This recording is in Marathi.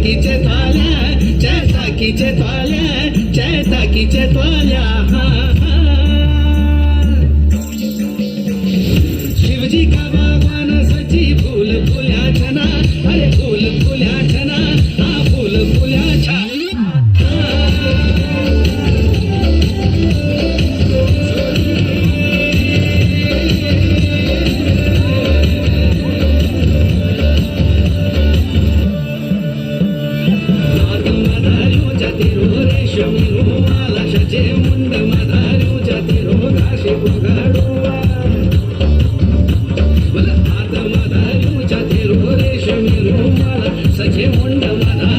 ताकीचे त्वाल्या जय ताकीचे त्वाल्या जय ताकीचे त्वाल्या शिवजी का बाबान सची फूल फुल्या छना अरे फूल फुल्या छना हा फूल फुल्या छा मुंड मधारू जातिरो घासे बगाडुआ हात मधारू जातिरो रेशमी रुमाला सखे मुंड मधारू